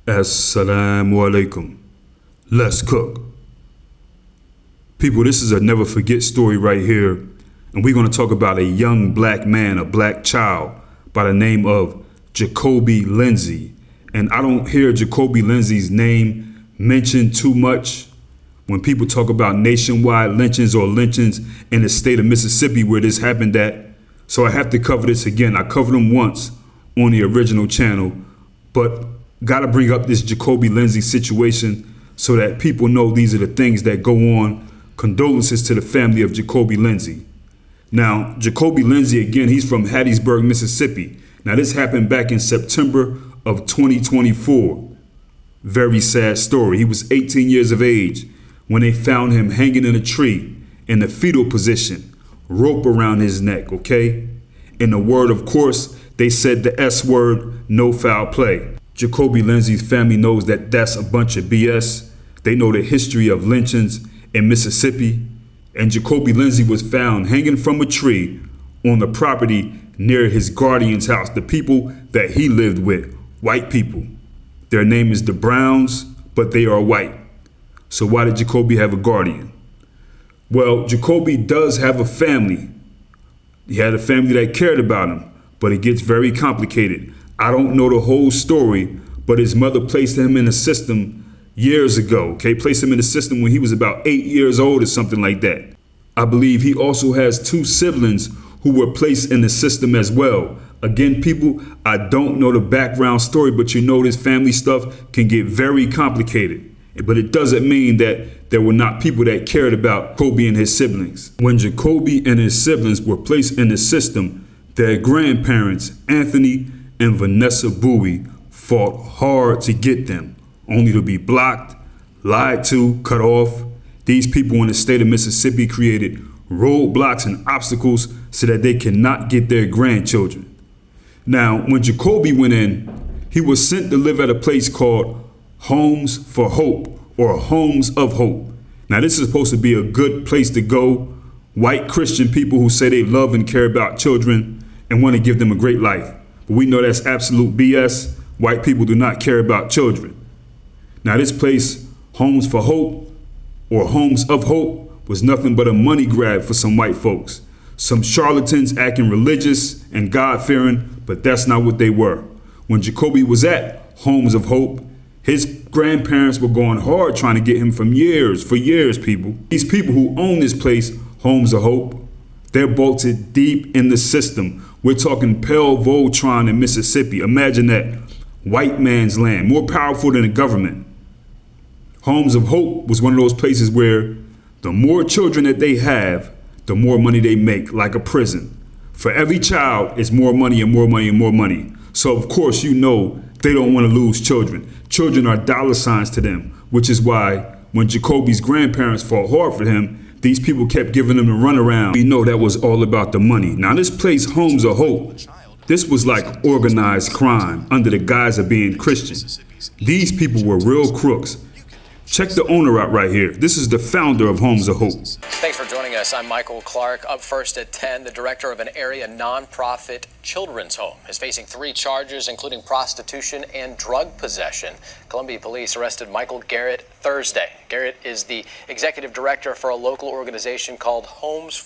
Assalamu alaikum. Let's cook. People, this is a never forget story right here. And we're going to talk about a young black man, a black child by the name of Jakobe Lindsey. And I don't hear Jakobe Lindsey's name mentioned too much when people talk about nationwide lynchings or lynchings in the state of Mississippi where this happened at. So I have to cover this again. I covered him once on the original channel, but got to bring up this Jakobe Lindsey situation so that people know these are the things that go on. Condolences to the family of Jakobe Lindsey. Now, Jakobe Lindsey, again, he's from Hattiesburg, Mississippi. Now, this happened back in September of 2024. Very sad story. He was 18 years of age when they found him hanging in a tree in the fetal position, rope around his neck, okay? In the word, of course, they said the S word, no foul play. Jakobe Lindsey's family knows that that's a bunch of BS. They know the history of lynchings in Mississippi. And Jakobe Lindsey was found hanging from a tree on the property near his guardian's house, the people that he lived with, white people. Their name is the Browns, but they are white. So why did Jakobe have a guardian? Well, Jakobe does have a family. He had a family that cared about him, but it gets very complicated. I don't know the whole story, but his mother placed him in the system years ago, okay? Placed him in the system when he was about 8 years old or something like that. I believe he also has 2 siblings who were placed in the system as well. Again, people, I don't know the background story, but you know this family stuff can get very complicated. But it doesn't mean that there were not people that cared about Jakobe and his siblings. When Jakobe and his siblings were placed in the system, their grandparents, Anthony and Vanessa Bowie, fought hard to get them, only to be blocked, lied to, cut off. These people in the state of Mississippi created roadblocks and obstacles so that they cannot get their grandchildren. Now, when Jakobe went in, he was sent to live at a place called Homes for Hope or Homes of Hope. Now, this is supposed to be a good place to go. White Christian people who say they love and care about children and want to give them a great life. But we know that's absolute BS. White people do not care about children. Now, this place, Homes for Hope or Homes of Hope, was nothing but a money grab for some white folks. Some charlatans acting religious and God-fearing, but that's not what they were. When Jakobe was at Homes of Hope, his grandparents were going hard trying to get him for years, people. These people who own this place, Homes of Hope, they're bolted deep in the system. We're talking Pell Voltron in Mississippi. Imagine that. White man's land, more powerful than the government. Homes of Hope was one of those places where the more children that they have, the more money they make, like a prison. For every child, it's more money and more money and more money. So of course, you know, they don't want to lose children. Children are dollar signs to them, which is why when Jakobe's grandparents fought hard for him, these people kept giving them the runaround. We know that was all about the money. Now this place, Homes of Hope, this was like organized crime under the guise of being Christian. These people were real crooks. Check the owner out right here. This is the founder of Homes of Hope. Thanks for joining us. I'm Michael Clark. Up first at 10, the director of an area nonprofit children's home is facing 3 charges, including prostitution and drug possession. Columbia police arrested Michael Garrett Thursday. Garrett is the executive director for a local organization called Homes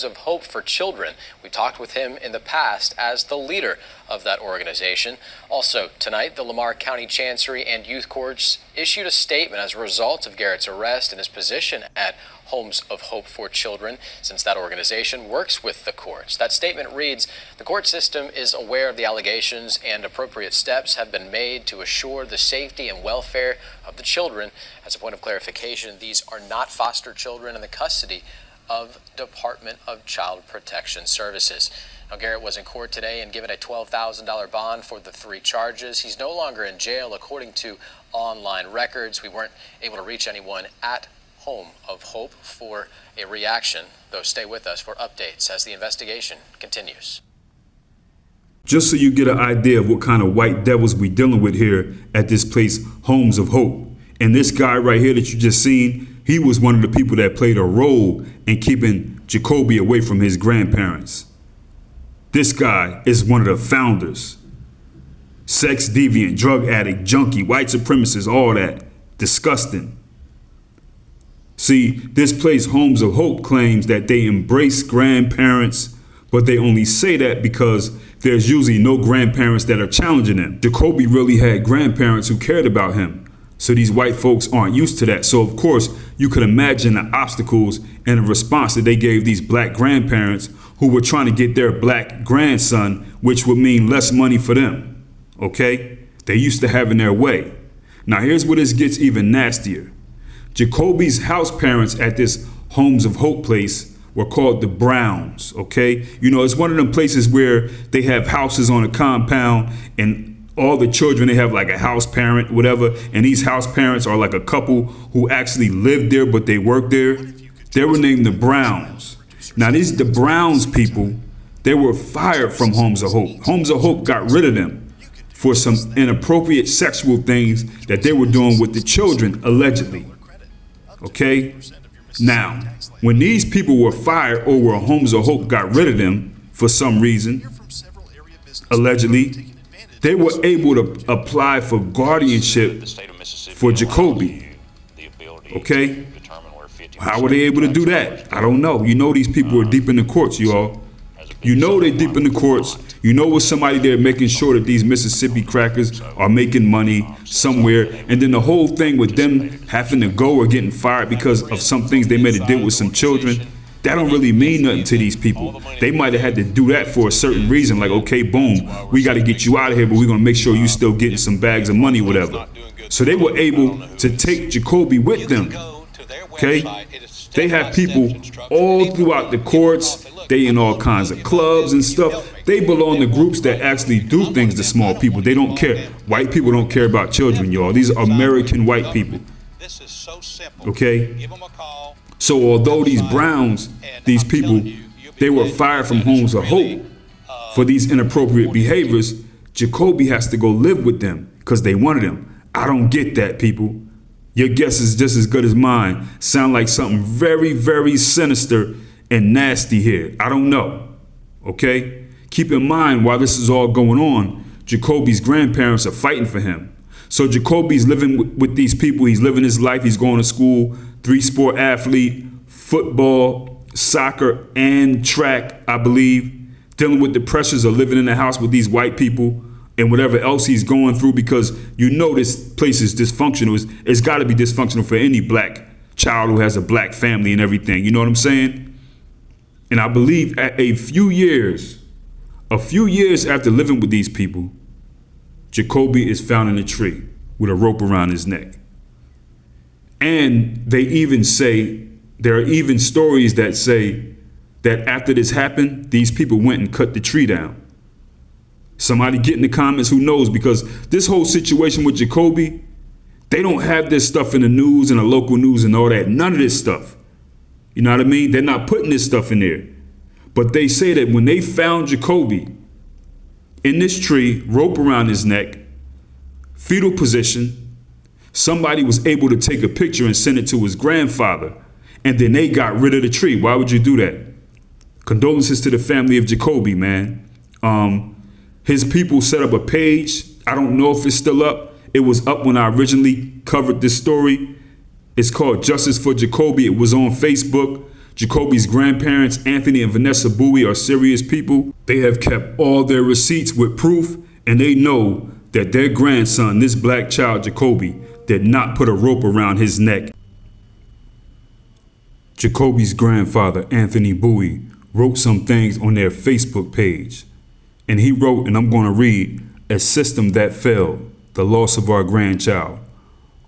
of Hope for Children. We talked with him in the past as the leader of that organization. Also tonight, the Lamar County Chancery and Youth Courts issued a statement as a result of Garrett's arrest and his position at Homes of Hope for Children, since that organization works with the courts. That statement reads, "The court system is aware of the allegations and appropriate steps have been made to assure the safety and welfare of the children. As a point of clarification, these are not foster children in the custody of Department of Child Protection Services." Now, Garrett was in court today and given a $12,000 bond for the 3 charges. He's no longer in jail, according to online records. We weren't able to reach anyone at Home of Hope for a reaction, though stay with us for updates as the investigation continues. Just so you get an idea of what kind of white devils we dealing with here at this place, Homes of Hope. And this guy right here that you just seen, he was one of the people that played a role in keeping Jakobe away from his grandparents. This guy is one of the founders. Sex deviant, drug addict, junkie, white supremacist, all that. Disgusting. See, this place, Homes of Hope, claims that they embrace grandparents, but they only say that because there's usually no grandparents that are challenging them. Jacobe really had grandparents who cared about him. So these white folks aren't used to that. So of course, you could imagine the obstacles and the response that they gave these black grandparents who were trying to get their black grandson, which would mean less money for them. Okay? They used to having their way. Now here's where this gets even nastier. Jacobe's house parents at this Homes of Hope place were called the Browns, okay? You know, it's one of them places where they have houses on a compound and all the children, they have like a house parent, whatever, and these house parents are like a couple who actually lived there, but they worked there. They were named the Browns. Now the Browns people, they were fired from Homes of Hope. Homes of Hope got rid of them for some inappropriate sexual things that they were doing with the children, allegedly. Okay? Now, when these people were fired or where Homes of Hope got rid of them for some reason, allegedly, they were able to apply for guardianship for Jacobe. Okay? How were they able to do that? I don't know. You know these people are deep in the courts, y'all. You know they're deep in the courts. You know with somebody there making sure that these Mississippi crackers are making money somewhere. And then the whole thing with them having to go or getting fired because of some things they may have did with some children, that don't really mean nothing to these people. They might have had to do that for a certain reason. Like, okay, boom, we got to get you out of here, but we're going to make sure you still getting some bags of money, whatever. So they were able to take Jacobe with them. Okay? They have people all throughout the courts. They in all kinds of clubs and stuff. They belong to groups that actually do things to small people. They don't care. White people don't care about children, y'all. These are American white people. Okay? So although these Browns, these people, they were fired from Homes of Hope for these inappropriate behaviors, Jacobe has to go live with them because they wanted him. I don't get that, people. Your guess is just as good as mine. Sound like something very, very sinister and nasty here. I don't know. Okay? Keep in mind, while this is all going on, Jacobe's grandparents are fighting for him. So Jacobe's living with these people. He's living his life. He's going to school, 3-sport athlete, football, soccer, and track, I believe. Dealing with the pressures of living in the house with these white people and whatever else he's going through, because you know this place is dysfunctional. It's got to be dysfunctional for any black child who has a black family and everything. You know what I'm saying? And I believe at a few years after living with these people, Jacobe is found in a tree with a rope around his neck. And they even say, there are even stories that say that after this happened, these people went and cut the tree down. Somebody get in the comments who knows, because this whole situation with Jacobe, they don't have this stuff in the news and the local news and all that. None of this stuff. You know what I mean? They're not putting this stuff in there. But they say that when they found Jacobe in this tree, rope around his neck, fetal position, somebody was able to take a picture and send it to his grandfather. And then they got rid of the tree. Why would you do that? Condolences to the family of Jacobe, man. His people set up a page. I don't know if it's still up. It was up when I originally covered this story. It's called Justice for Jacobe. It was on Facebook. Jacobe's grandparents, Anthony and Vanessa Bowie, are serious people. They have kept all their receipts with proof, and they know that their grandson, this black child, Jacobe, did not put a rope around his neck. Jacobe's grandfather, Anthony Bowie, wrote some things on their Facebook page. And he wrote, and I'm going to read, "A system that failed, the loss of our grandchild.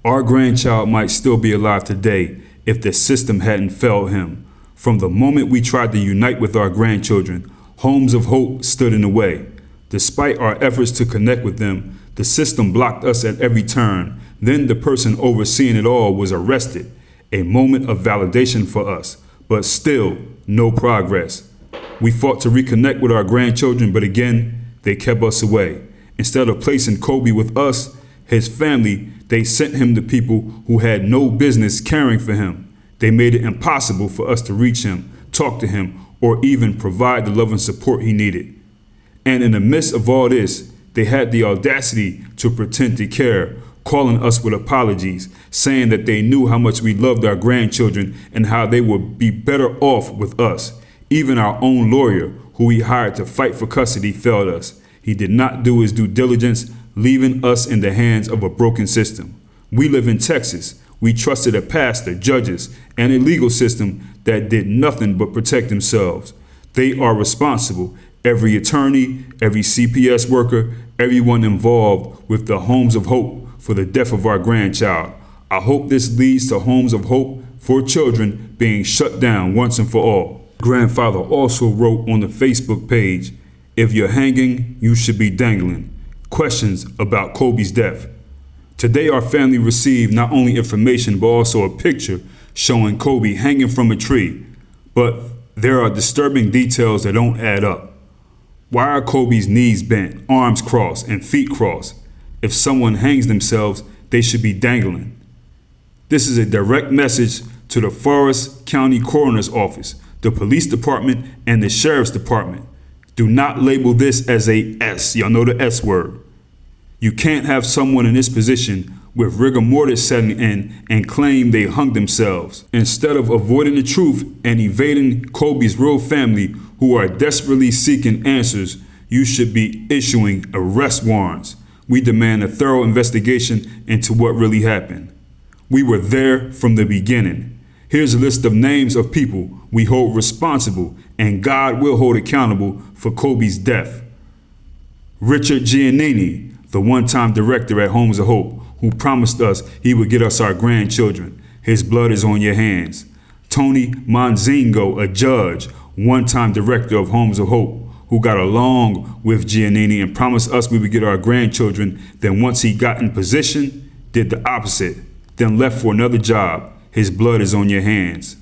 Our grandchild might still be alive today if the system hadn't failed him. From the moment we tried to unite with our grandchildren, Homes of Hope stood in the way. Despite our efforts to connect with them, the system blocked us at every turn. Then the person overseeing it all was arrested. A moment of validation for us, but still no progress. We fought to reconnect with our grandchildren, but again, they kept us away. Instead of placing Kobe with us, his family, they sent him to people who had no business caring for him. They made it impossible for us to reach him, talk to him, or even provide the love and support he needed. And in the midst of all this, they had the audacity to pretend to care, calling us with apologies, saying that they knew how much we loved our grandchildren and how they would be better off with us. Even our own lawyer, who we hired to fight for custody, failed us. He did not do his due diligence, leaving us in the hands of a broken system. We live in Texas. We trusted a pastor, judges, and a legal system that did nothing but protect themselves. They are responsible. Every attorney, every CPS worker, everyone involved with the Homes of Hope for the death of our grandchild. I hope this leads to Homes of Hope for children being shut down once and for all. Grandfather also wrote on the Facebook page, "If you're hanging, you should be dangling." Questions about Kobe's death. Today our family received not only information but also a picture showing Kobe hanging from a tree. But there are disturbing details that don't add up. Why are Kobe's knees bent, arms crossed, and feet crossed? If someone hangs themselves, they should be dangling. This is a direct message to the Forest County Coroner's Office, the police department, and the sheriff's department. Do not label this as a S. Y'all know the S word. You can't have someone in this position with rigor mortis setting in and claim they hung themselves. Instead of avoiding the truth and evading Kobe's real family who are desperately seeking answers, you should be issuing arrest warrants. We demand a thorough investigation into what really happened. We were there from the beginning. Here's a list of names of people we hold responsible and God will hold accountable for Kobe's death. Richard Giannini, the one-time director at Homes of Hope, who promised us he would get us our grandchildren. His blood is on your hands. Tony Monzingo, a judge, one-time director of Homes of Hope, who got along with Giannini and promised us we would get our grandchildren, then once he got in position, did the opposite, then left for another job. His blood is on your hands.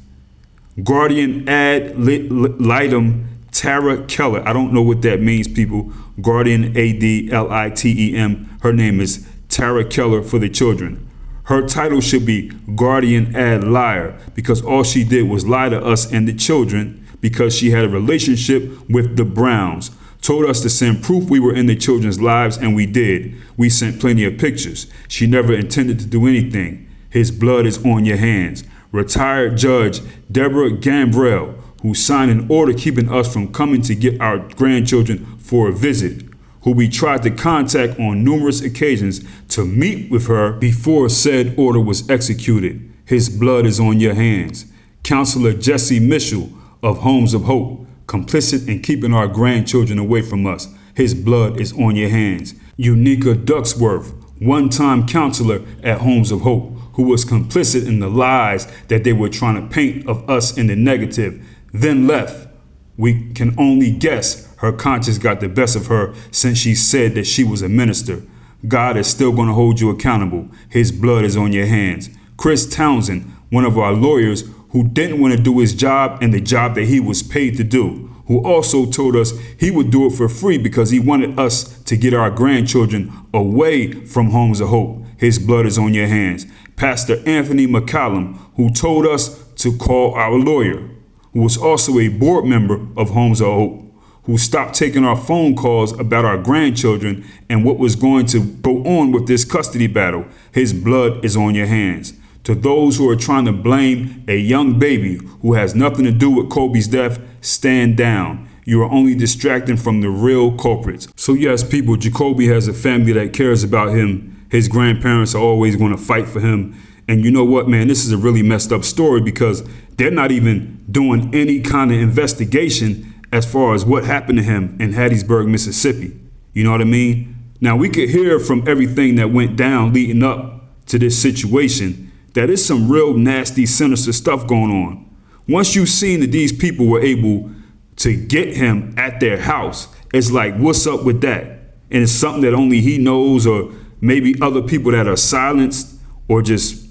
Guardian ad litem Tara Keller. I don't know what that means, people. Guardian ADLITEM. Her name is Tara Keller for the children. Her title should be Guardian ad liar because all she did was lie to us and the children because she had a relationship with the Browns. Told us to send proof we were in the children's lives and we did. We sent plenty of pictures. She never intended to do anything. His blood is on your hands. Retired Judge Deborah Gambrell, who signed an order keeping us from coming to get our grandchildren for a visit, who we tried to contact on numerous occasions to meet with her before said order was executed. His blood is on your hands. Counselor Jesse Mitchell of Homes of Hope, complicit in keeping our grandchildren away from us. His blood is on your hands. Unica Ducksworth, one-time counselor at Homes of Hope, who was complicit in the lies that they were trying to paint of us in the negative, then left. We can only guess her conscience got the best of her since she said that she was a minister. God is still going to hold you accountable. His blood is on your hands. Chris Townsend, one of our lawyers who didn't want to do his job and the job that he was paid to do, who also told us he would do it for free because he wanted us to get our grandchildren away from Homes of Hope. His blood is on your hands. Pastor Anthony McCallum, who told us to call our lawyer, who was also a board member of Homes of Hope, who stopped taking our phone calls about our grandchildren and what was going to go on with this custody battle. His blood is on your hands. To those who are trying to blame a young baby who has nothing to do with Kobe's death, stand down. You are only distracting from the real culprits. So yes, people, Jacobe has a family that cares about him. His grandparents are always going to fight for him. And you know what, man, this is a really messed up story because they're not even doing any kind of investigation as far as what happened to him in Hattiesburg, Mississippi. You know what I mean? Now, we could hear from everything that went down leading up to this situation that is some real nasty, sinister stuff going on. Once you've seen that these people were able to get him at their house, it's like, what's up with that? And it's something that only he knows, or maybe other people that are silenced or just,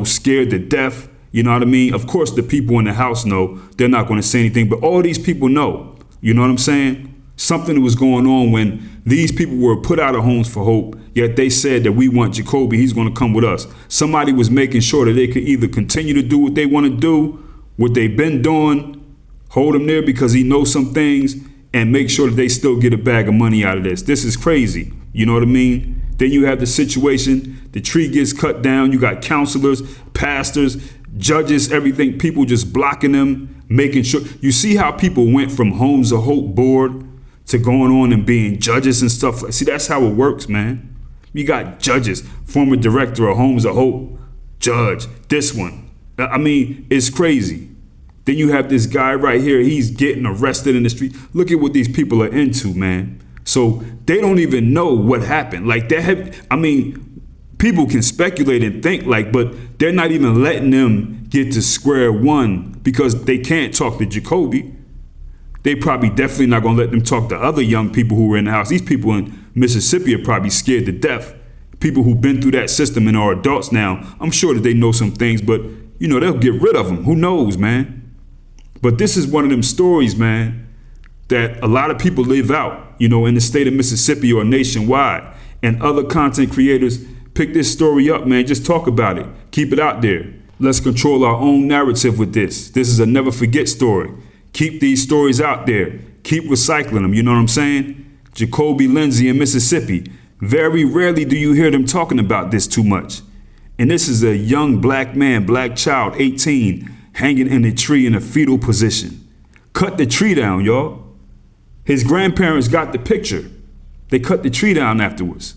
scared to death. You know what I mean? Of course, the people in the house know. They're not going to say anything, but all these people know. You know what I'm saying? Something was going on when these people were put out of Homes for Hope, yet they said that we want Jacobe, he's going to come with us. Somebody was making sure that they could either continue to do what they want to do, what they've been doing, hold him there because he knows some things, and make sure that they still get a bag of money out of this. This is crazy. You know what I mean? Then you have the situation, the tree gets cut down. You got counselors, pastors, judges, everything, people just blocking them, making sure. You see how people went from Homes of Hope board to going on and being judges and stuff. See, that's how it works, man. You got judges, former director of Homes of Hope, judge, this one. I mean, it's crazy. Then you have this guy right here, he's getting arrested in the street. Look at what these people are into, man. So they don't even know what happened. Like people can speculate and think but they're not even letting them get to square one because they can't talk to Jacobe. They probably definitely not gonna let them talk to other young people who were in the house. These people in Mississippi are probably scared to death. People who've been through that system and are adults now, I'm sure that they know some things, but they'll get rid of them. Who knows, man? But this is one of them stories, man, that a lot of people live out, in the state of Mississippi or nationwide. And other content creators pick this story up, man. Just talk about it. Keep it out there. Let's control our own narrative with this. This is a never forget story. Keep these stories out there. Keep recycling them. You know what I'm saying? Jakobe Lindsey in Mississippi. Very rarely do you hear them talking about this too much. And this is a young black man, black child, 18, hanging in a tree in a fetal position. Cut the tree down, y'all. His grandparents got the picture. They cut the tree down afterwards.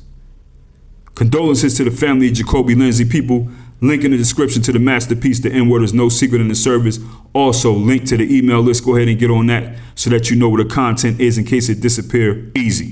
Condolences to the family of Jakobe Lindsey. People, link in the description to the masterpiece, The N-Word is No Secret in the Service. Also, link to the email list. Go ahead and get on that so that you know where the content is in case it disappear easy.